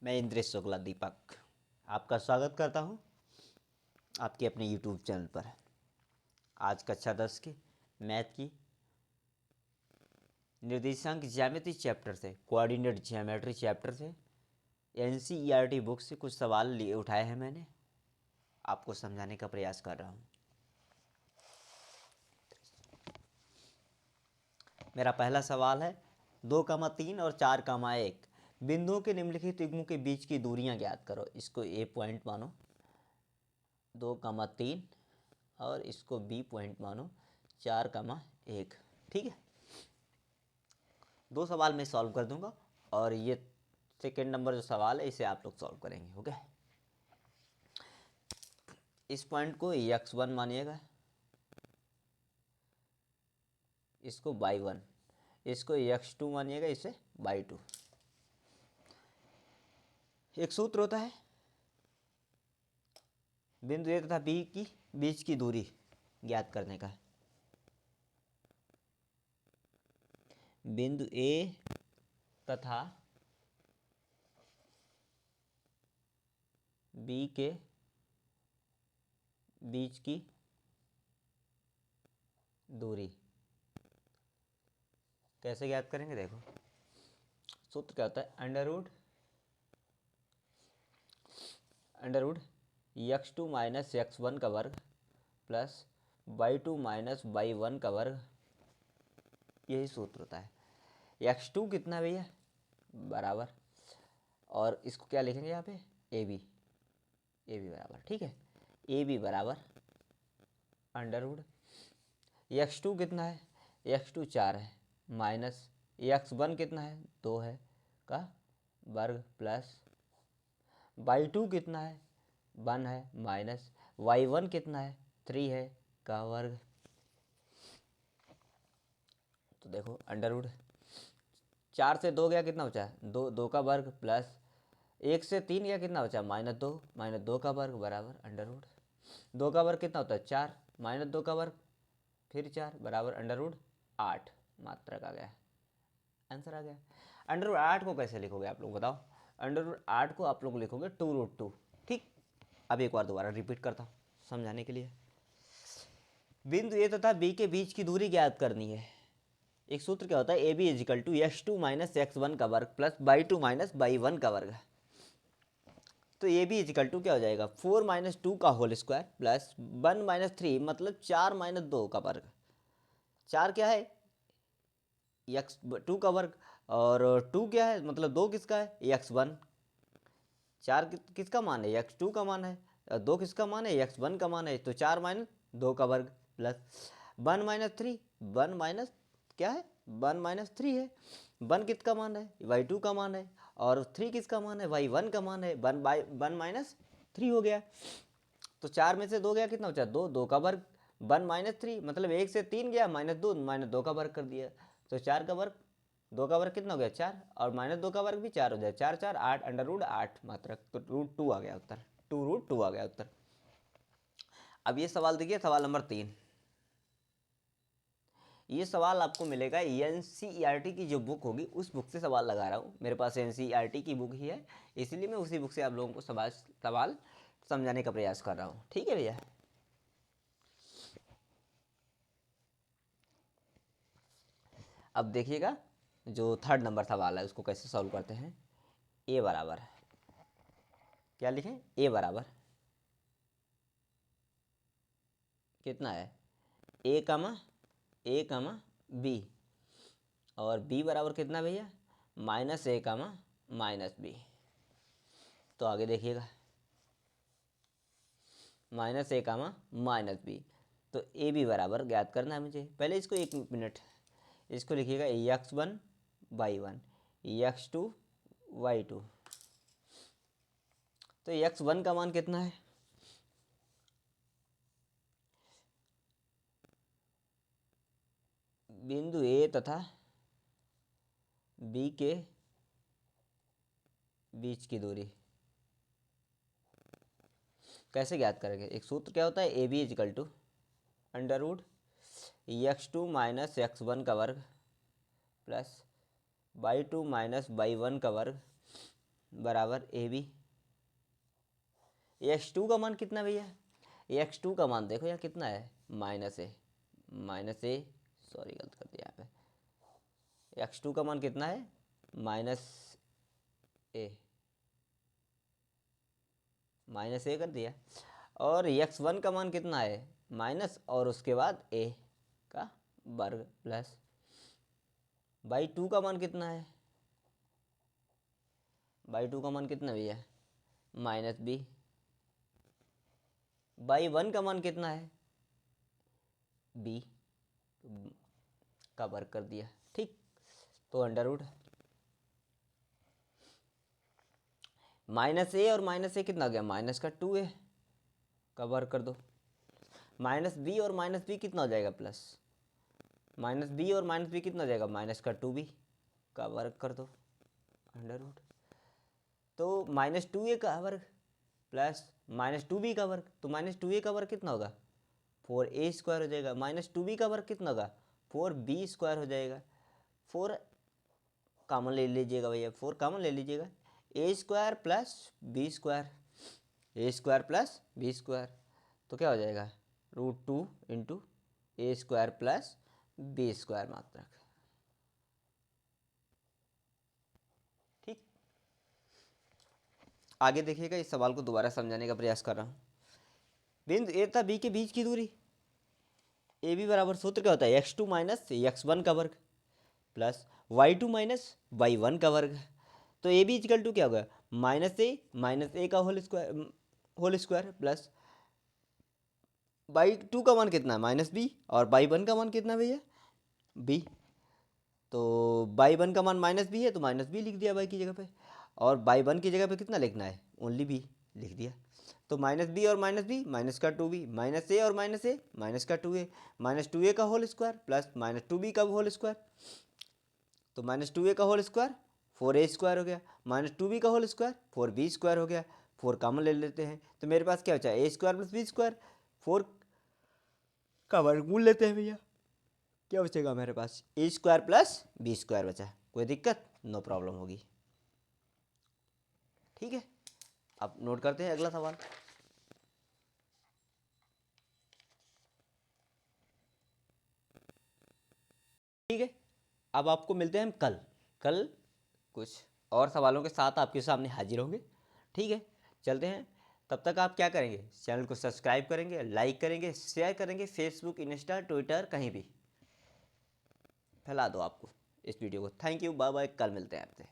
मैं इंद्रेश शुक्ला दीपक आपका स्वागत करता हूं आपके अपने यूट्यूब चैनल पर। आज कक्षा 10 की मैथ की निर्देशांक ज्यामिति चैप्टर से, कोऑर्डिनेट ज्योमेट्री चैप्टर से, एनसीईआरटी बुक से कुछ सवाल लिए उठाए हैं। मैंने आपको समझाने का प्रयास कर रहा हूं। मेरा पहला सवाल है 2,3 और 4,1 बिंदुओं के निम्नलिखित युग्मों के बीच की दूरियां ज्ञात करो। इसको ए पॉइंट मानो 2,3 और इसको बी पॉइंट मानो 4,1। ठीक है, दो सवाल मैं सॉल्व कर दूंगा और ये सेकेंड नंबर जो सवाल है इसे आप लोग सॉल्व करेंगे। ओके, इस पॉइंट को x1 मानिएगा, इसको y1, इसको x2 मानिएगा, इसे y2। एक सूत्र होता है बिंदु ए तथा बी की बीच की दूरी ज्ञात करने का। बिंदु ए तथा बी के बीच की दूरी कैसे ज्ञात करेंगे? देखो, सूत्र क्या होता है, under root x2 minus x1 का वर्ग प्लस y2 माइनस y1 का वर्ग, यही सूत्र होता है। x2 कितना भैया, बराबर, और इसको क्या लिखेंगे यहाँ पे, ए बी बराबर। ठीक है, ए बी बराबर अंडर रूट x2 कितना है, x2 4 है, माइनस x1 कितना है, 2 है का वर्ग प्लस y2 कितना है, 1 है, माइनस y1 कितना है, 3 है का वर्ग। तो देखो अंडर रूट 4 से 2 गया, कितना बचा, 2 का वर्ग प्लस 1 से 3 गया, कितना बचा, माइनस 2 का वर्ग बराबर अंडर रूट 2 का वर्ग कितना होता है, 4, माइनस 2 का वर्ग फिर 4 बराबर अंडर रूट 8 मात्रक आ गया, आंसर आ गया। अंडर रूट 8 को कैसे लिखोगे आप लोग बताओ? अंडर रूट 8 को आप लोग लिखोगे 2√2। ठीक, अब एक बार दोबारा रिपीट करता हूँ समझाने के लिए। बिंदु ए तथा बी के बीच की दूरी ज्ञात करनी है। एक सूत्र क्या होता है, A B equal to x2 minus x1 का वर्ग प्लस y2 माइनस y1 का वर्ग। तो ए बी इजिकल टू क्या हो जाएगा, 4 माइनस 2 का होल स्क्वायर प्लस 1 माइनस 3 मतलब 4 माइनस 2 का वर्ग। 4 क्या है, x2 का वर्ग, और 2 क्या है, मतलब 2 किसका है, x1। 4 किसका मान है, x2 का मान है, 2 किसका मान है, x1 का मान है। तो 4 माइनस 2 का वर्ग प्लस 1 माइनस 3, 1 माइनस क्या है, 1 माइनस 3 है। 1 किसका मान है, y2 का मान है, और 3 किसका मान है, y1 का मान है। 1 माइनस 3 हो गया, तो 4 में से 2 गया, कितना बचा, 2 का वर्ग, 1 माइनस 3 मतलब 1 से 3 गया, माइनस 2 का वर्ग कर दिया। तो 4 का वर्ग, 2 का वर्ग कितना हो गया, 4, और माइनस 2 का वर्ग भी 4 हो जाए, 4 4 8 अंडर रूट 8 मात्रक। तो √2 आ गया उत्तर, 2√2 आ गया उत्तर। अब ये सवाल देखिए, सवाल नंबर 3। ये सवाल आपको मिलेगा एनसीईआरटी की जो बुक होगी उस बुक से सवाल लगा रहा हूँ। मेरे पास एनसीईआरटी की बुक ही है, इसलिए मैं उसी बुक से आप लोगों को सवाल समझाने का प्रयास कर रहा हूँ। ठीक है भैया, अब देखिएगा जो थर्ड नंबर सवाल है उसको कैसे सॉल्व करते हैं। ए बराबर, क्या लिखें, ए बराबर कितना है, ए कमा बी, और बी बराबर कितना भैया, माइनस ए कमा माइनस बी। तो आगे देखिएगा, माइनस ए कामा माइनस बी। तो ए बी बराबर ज्ञात करना है मुझे। पहले इसको 1 मिनट, इसको लिखिएगा x1 y1 x2 y2। तो x1 का मान कितना है, बिंदु ए तथा बी के बीच की दूरी कैसे ज्ञात करेंगे? एक सूत्र क्या होता है, A B equal to under root x2 minus x1 का वर्ग प्लस y2 माइनस y1 का वर्ग बराबर ए बी। x2 का मान कितना भैया, x2 का मान देखो यार कितना है, माइनस ए, सॉरी गलत कर दिया यहाँ पे। x2 का मान कितना है, माइनस ए कर दिया। और x1 का मान कितना है, माइनस और उसके बाद a का वर्ग प्लस बाई 2 का मान कितना है, बाई 2 का मान कितना भैया, माइनस b। बाई 1 का मान कितना है, b का वर्ग कर दिया। ठीक, तो अंडर रूट माइनस ए और माइनस ए कितना हो गया, माइनस का 2a का वर्ग कर दो, माइनस बी और माइनस बी कितना हो जाएगा, प्लस माइनस बी और माइनस बी कितना हो जाएगा, माइनस का 2b का वर्ग कर दो अंडर रूट। तो माइनस 2a का वर्ग प्लस माइनस 2b का वर्ग, तो माइनस 2a का वर्ग कितना होगा, 4a स्क्वायर हो जाएगा, माइनस 2b का वर्ग कितना होगा, 4b स्क्वायर हो जाएगा। 4 कॉमन ले लीजिएगा भैया, 4 कॉमन ले लीजिएगा, a square plus b square, a square plus b square, तो क्या हो जाएगा, √2 इंटू ए स्क्वायर प्लस बी स्क्वायर मात्रक। ठीक, आगे देखिएगा, इस सवाल को दोबारा समझाने का प्रयास कर रहा हूँ। बिंदु ए तथा बी के बीच की दूरी ए बी बराबर, सूत्र क्या होता है, x2 माइनस x1 का वर्ग प्लस y2 माइनस y1 का वर्ग। तो ए बी इक्वल टू क्या होगा, माइनस ए का होल स्क्वायर प्लस बाई 2 का मान कितना है, माइनस बी, और बाई 1 का मान कितना है भैया, बी। तो बाई 1 का मान माइनस बी है, तो माइनस बी लिख दिया बाई की जगह पे, और बाई 1 की जगह पे कितना लिखना है, ओनली बी लिख दिया। तो माइनस बी और माइनस बी, माइनस का 2b, माइनस ए और माइनस ए, माइनस का 2a, माइनस 2a का whole square plus minus 2b का होल स्क्वायर। तो माइनस 2a का होल स्क्वायर 4a स्क्वायर हो गया, माइनस 2b का होल स्क्वायर 4b स्क्वायर हो गया। 4 कॉमन ले लेते हैं, तो मेरे पास क्या बचा, a square plus B square, 4 का वर्गमूल लेते हैं भैया, क्या बचेगा मेरे पास, A square plus B square बचा। कोई दिक्कत, नो प्रॉब्लम होगी। ठीक है, अब नोट करते हैं अगला सवाल। ठीक है, अब आपको मिलते हैं हम कल कुछ और सवालों के साथ आपके सामने हाजिर होंगे। ठीक है, चलते हैं, तब तक आप क्या करेंगे, चैनल को सब्सक्राइब करेंगे, लाइक करेंगे, शेयर करेंगे, फेसबुक, इंस्टा, ट्विटर, कहीं भी फैला दो आपको इस वीडियो को। थैंक यू, बाय बाय, कल मिलते हैं आपसे।